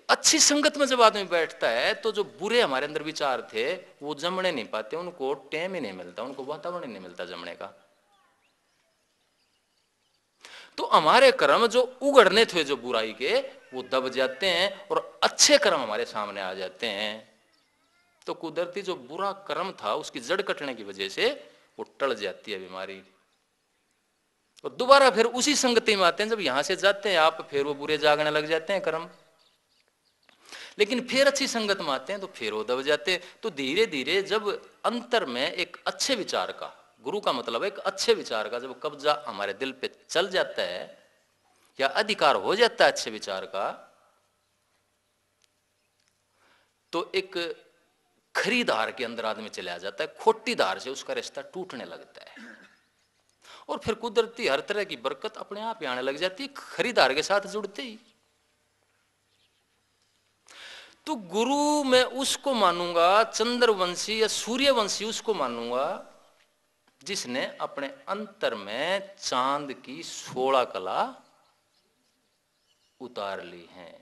अच्छी संगत में जब आदमी बैठता है तो जो बुरे हमारे अंदर विचार थे वो जमने नहीं पाते, उनको टाइम ही नहीं मिलता, उनको वातावरण ही नहीं मिलता जमने का। तो हमारे कर्म जो उगड़ने थे जो बुराई के, वो दब जाते हैं और अच्छे कर्म हमारे सामने आ जाते हैं। तो कुदरती जो बुरा कर्म था उसकी जड़ कटने की वजह से वो टल जाती है बीमारी, और दोबारा फिर उसी संगति में आते हैं। जब यहां से जाते हैं आप, फिर वो बुरे जागने लग जाते हैं कर्म, लेकिन फिर अच्छी संगत में आते हैं तो फिर वो दब जाते हैं। तो धीरे धीरे जब अंतर में एक अच्छे विचार का, गुरु का मतलब है एक अच्छे विचार का, जब कब्जा हमारे दिल पे चल जाता है या अधिकार हो जाता है अच्छे विचार का, तो एक खरी धार के अंदर आदमी चला जाता है, खोटी धार से उसका रिश्ता टूटने लगता है, और फिर कुदरती हर तरह की बरकत अपने आप ही आने लग जाती है खरी धार के साथ जुड़ते ही। तो गुरु मैं उसको मानूंगा, चंद्रवंशी या सूर्यवंशी उसको मानूंगा जिसने अपने अंतर में चांद की 16 कला उतार ली हैं,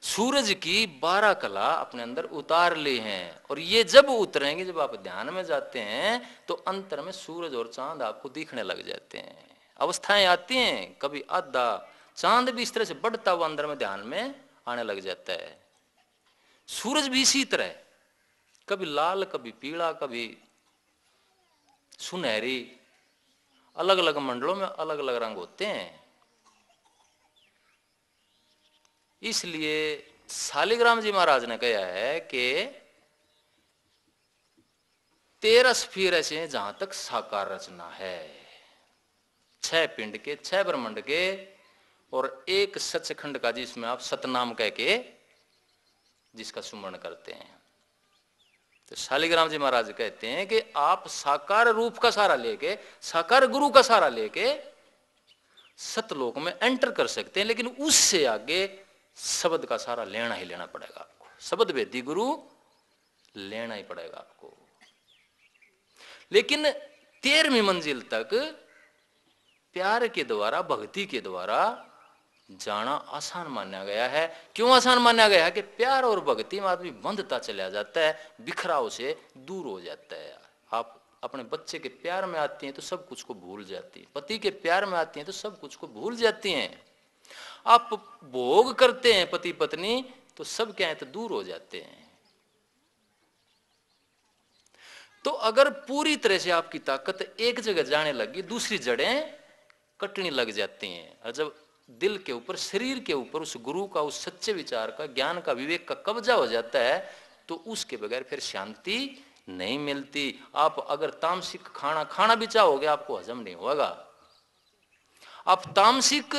सूरज की 12 कला अपने अंदर उतार ली हैं। और ये जब उतरेंगे, जब आप ध्यान में जाते हैं तो अंतर में सूरज और चांद आपको दिखने लग जाते हैं। अवस्थाएं आती हैं, कभी आधा चांद भी इस तरह से बढ़ता हुआ अंदर में ध्यान में आने लग जाता है, सूरज भी इसी तरह, कभी लाल कभी पीला कभी सुनहरी, अलग अलग मंडलों में अलग अलग रंग होते हैं। इसलिए शालिग्राम जी महाराज ने कहा है कि 13 स्फीर ऐसे हैं जहां तक साकार रचना है, 6 पिंड के, 6 ब्रह्मांड के, और एक सचखंड का जिसमें आप सतनाम कह के जिसका सुमरण करते हैं। तो शालिग्राम जी महाराज कहते हैं कि आप साकार रूप का सहारा लेके, साकार गुरु का सहारा लेके सतलोक में एंटर कर सकते हैं, लेकिन उससे आगे शब्द का सहारा लेना ही लेना पड़ेगा आपको, शब्द वेदी गुरु लेना ही पड़ेगा आपको। लेकिन 13वीं मंजिल तक प्यार के द्वारा, भक्ति के द्वारा जाना आसान माना गया है। क्यों आसान माना गया है? कि प्यार और भक्ति में आदमी बंधता चला जाता है, बिखराव से दूर हो जाता है। आप अपने बच्चे के प्यार में आती हैं तो सब कुछ को भूल जाती हैं, पति के प्यार में आती हैं तो सब कुछ को भूल जाती हैं। आप भोग करते हैं पति पत्नी तो सब क्या है तो दूर हो जाते हैं। तो अगर पूरी तरह से आपकी ताकत एक जगह जाने लगी, दूसरी जड़ें कटने लग जाती हैं। और जब दिल के ऊपर, शरीर के ऊपर उस गुरु का, उस सच्चे विचार का, ज्ञान का, विवेक का कब्जा हो जाता है तो उसके बगैर फिर शांति नहीं मिलती। आप अगर तामसिक खाना भी चाहोगे आपको हजम नहीं होगा। आप तामसिक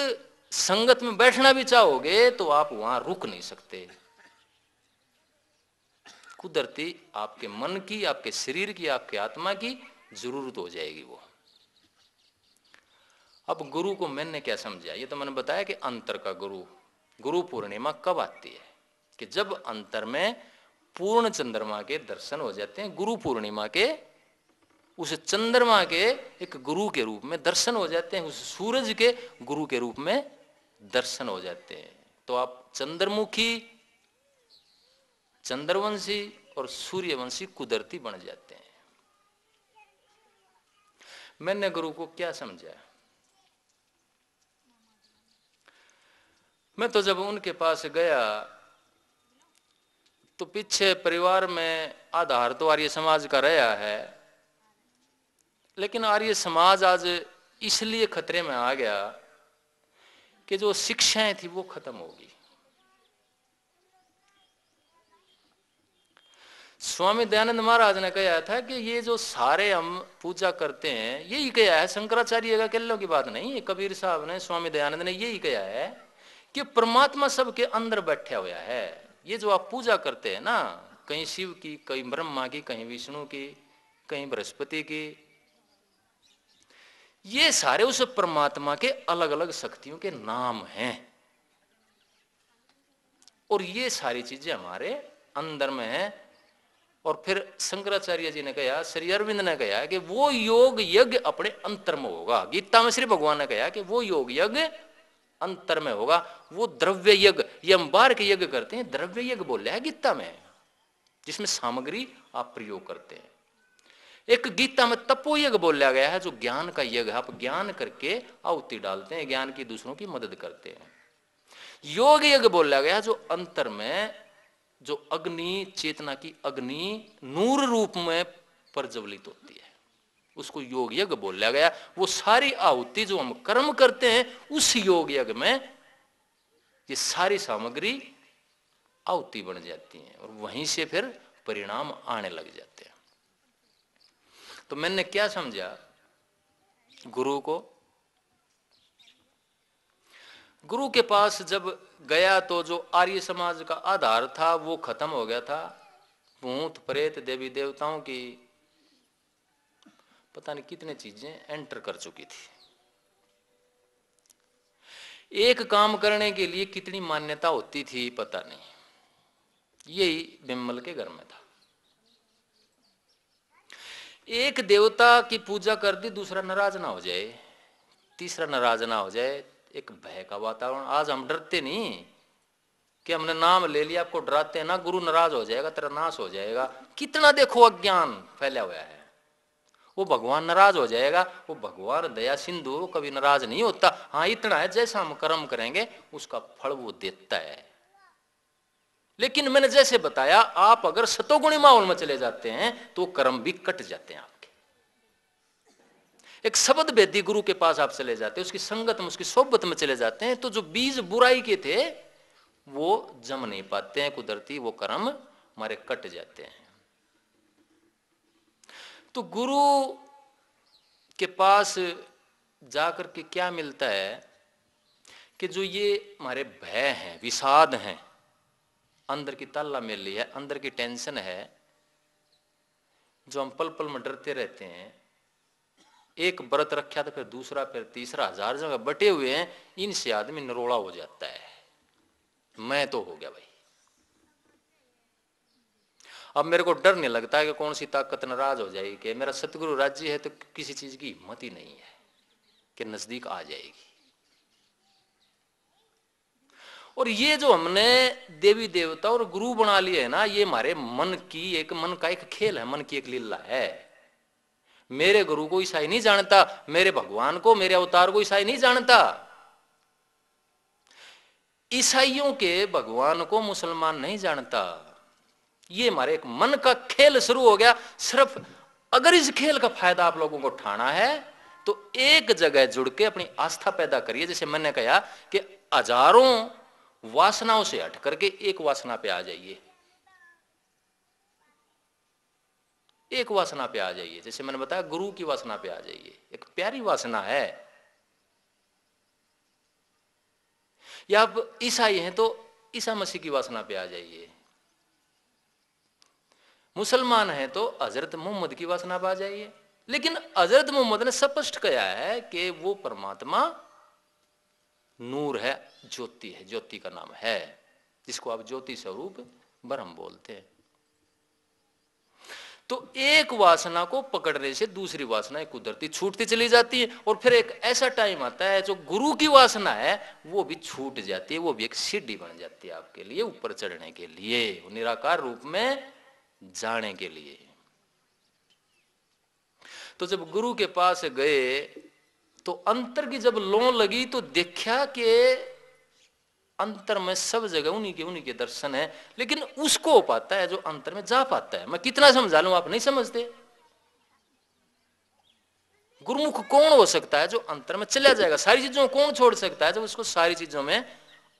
संगत में बैठना भी चाहोगे तो आप वहां रुक नहीं सकते। कुदरती आपके मन की, आपके शरीर की, आपके आत्मा की जरूरत हो जाएगी वो। अब गुरु को मैंने क्या समझा, ये तो मैंने बताया कि अंतर का गुरु पूर्णिमा कब आती है? कि जब अंतर में पूर्ण चंद्रमा के दर्शन हो जाते हैं, गुरु पूर्णिमा के उस चंद्रमा के एक गुरु के रूप में दर्शन हो जाते हैं, उस सूरज के गुरु के रूप में दर्शन हो जाते हैं। तो आप चंद्रमुखी, चंद्रवंशी और सूर्यवंशी कुदरती बन जाते हैं। मैंने गुरु को क्या समझा? मैं तो जब उनके पास गया तो पीछे परिवार में आधार तो आर्य समाज का रहा है, लेकिन आर्य समाज आज इसलिए खतरे में आ गया कि जो शिक्षाएं थी वो खत्म होगी। स्वामी दयानंद महाराज ने कहा था कि ये जो सारे हम पूजा करते हैं, यही कहा है, शंकराचार्य का कहने की बात नहीं है, कबीर साहब ने, स्वामी दयानंद ने यही कहा है कि परमात्मा सबके अंदर बैठा हुआ है। ये जो आप पूजा करते हैं ना, कहीं शिव की, कहीं ब्रह्मा की, कहीं विष्णु की, कहीं बृहस्पति की, ये सारे उस परमात्मा के अलग अलग शक्तियों के नाम हैं। और ये सारी चीजें हमारे अंदर में हैं। और फिर शंकराचार्य जी ने कहा, श्री अरविंद ने कहा कि वो योग यज्ञ अपने अंतर में होगा। गीता में श्री भगवान ने कहा कि वो योग यज्ञ अंतर में होगा, वो द्रव्य यज्ञ, ये हम बाहर के यज्ञ करते हैं, द्रव्य यज्ञ बोल रहा है गीता में, जिसमें सामग्री आप प्रयोग करते हैं। एक गीता में तपो यज्ञ बोला गया है, जो ज्ञान का यज्ञ है, आप ज्ञान करके आहुति डालते हैं, ज्ञान की दूसरों की मदद करते हैं। योग यज्ञ बोला गया है, जो अंतर में जो अग्नि, चेतना की अग्नि नूर रूप में प्रज्वलित होती है, उसको योग यज्ञ बोला गया। वो सारी आहुति जो हम कर्म करते हैं, उस योग यज्ञ में ये सारी सामग्री आहुति बन जाती है और वहीं से फिर परिणाम आने लग जाते हैं। तो मैंने क्या समझा, गुरु को, गुरु के पास जब गया तो जो आर्य समाज का आधार था वो खत्म हो गया था। भूत प्रेत देवी देवताओं की पता नहीं कितने चीजें एंटर कर चुकी थी। एक काम करने के लिए कितनी मान्यता होती थी पता नहीं। यही बिमल के घर में था। एक देवता की पूजा कर दी, दूसरा नाराज ना हो जाए, तीसरा नाराज ना हो जाए, एक भय का वातावरण। आज हम डरते नहीं कि हमने नाम ले लिया, आपको डराते हैं ना, गुरु नाराज हो जाएगा, तेरा नाश हो जाएगा। कितना देखो अज्ञान फैला हुआ है। वो भगवान नाराज हो जाएगा, वो भगवान दया सिंधु कभी नाराज नहीं होता। हाँ इतना है, जैसा हम कर्म करेंगे उसका फल वो देता है। लेकिन मैंने जैसे बताया, आप अगर सतोगुणी माहौल में चले जाते हैं तो कर्म भी कट जाते हैं आपके। एक शब्द वेदी गुरु के पास आप चले जाते हैं, उसकी संगत में, उसकी सोबत में चले जाते हैं, तो जो बीज बुराई के थे वो जम नहीं पाते हैं, कुदरती वो कर्म हमारे कट जाते हैं। तो गुरु के पास जाकर के क्या मिलता है कि जो ये हमारे भय हैं, विषाद हैं, अंदर की ताला मिली है, अंदर की टेंशन है, जो हम पल पल में डरते रहते हैं। एक व्रत रखा तो फिर दूसरा, फिर तीसरा, 1000 जगह बटे हुए हैं, इनसे आदमी नरोड़ा हो जाता है। मैं तो हो गया भाई, अब मेरे को डर नहीं लगता है कि कौन सी ताकत नाराज हो जाएगी, कि मेरा सतगुरु राज्य है तो किसी चीज की हिम्मत ही नहीं है कि नजदीक आ जाएगी। और ये जो हमने देवी देवता और गुरु बना लिए है ना, ये हमारे मन का एक खेल है, मन की एक लीला है। मेरे गुरु को ईसाई नहीं जानता, मेरे भगवान को, मेरे अवतार को ईसाई नहीं जानता। ईसाइयों के भगवान को मुसलमान नहीं जानता। ये हमारे एक मन का खेल शुरू हो गया। सिर्फ अगर इस खेल का फायदा आप लोगों को उठाना है तो एक जगह जुड़ के अपनी आस्था पैदा करिए। जैसे मैंने कहा कि हजारों वासनाओं से हट करके एक वासना पे आ जाइए, एक वासना पे आ जाइए। जैसे मैंने बताया, गुरु की वासना पे आ जाइए, एक प्यारी वासना है। या आप ईसाई हैं तो ईसा मसीह की वासना पे आ जाइए, मुसलमान हैं तो हजरत मोहम्मद की वासना पे आ जाइए। लेकिन हजरत मोहम्मद ने स्पष्ट कहा है कि वो परमात्मा नूर है, ज्योति है, ज्योति का नाम है, जिसको आप ज्योति स्वरूप ब्रह्म बोलते हैं। तो एक वासना को पकड़ने से दूसरी वासना कुदरती छूटती चली जाती है। और फिर एक ऐसा टाइम आता है जो गुरु की वासना है वो भी छूट जाती है, वो भी एक सीढ़ी बन जाती है आपके लिए ऊपर चढ़ने के लिए, निराकार रूप में जाने के लिए। तो जब गुरु के पास गए तो अंतर की जब लौ लगी तो देखा कि अंतर में सब जगह उन्हीं के दर्शन है। लेकिन उसको पाता है जो अंतर में जा पाता है। मैं कितना समझा लूं, आप नहीं समझते। गुरुमुख कौन हो सकता है जो अंतर में चला जाएगा। सारी चीजों को कौन छोड़ सकता है जब उसको सारी चीजों में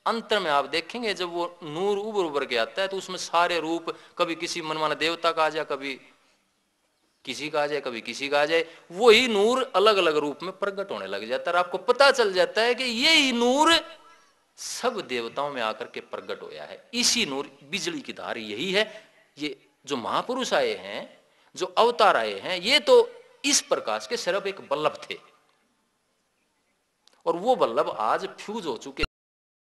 अंतर में आप देखेंगे, जब वो नूर उबर उबर के आता है तो उसमें सारे रूप, कभी किसी मनमाना देवता का आ जाए, कभी किसी का आ जाए, कभी किसी का आ जाए, वही नूर अलग अलग रूप में प्रकट होने लग जाता है। आपको पता चल जाता है कि यही नूर सब देवताओं में आकर के प्रकट होया है। इसी नूर, बिजली की धार यही है। ये जो महापुरुष आए हैं, जो अवतार आए हैं, ये तो इस प्रकाश के सिर्फ एक बल्लभ थे और वो बल्लभ आज फ्यूज हो चुके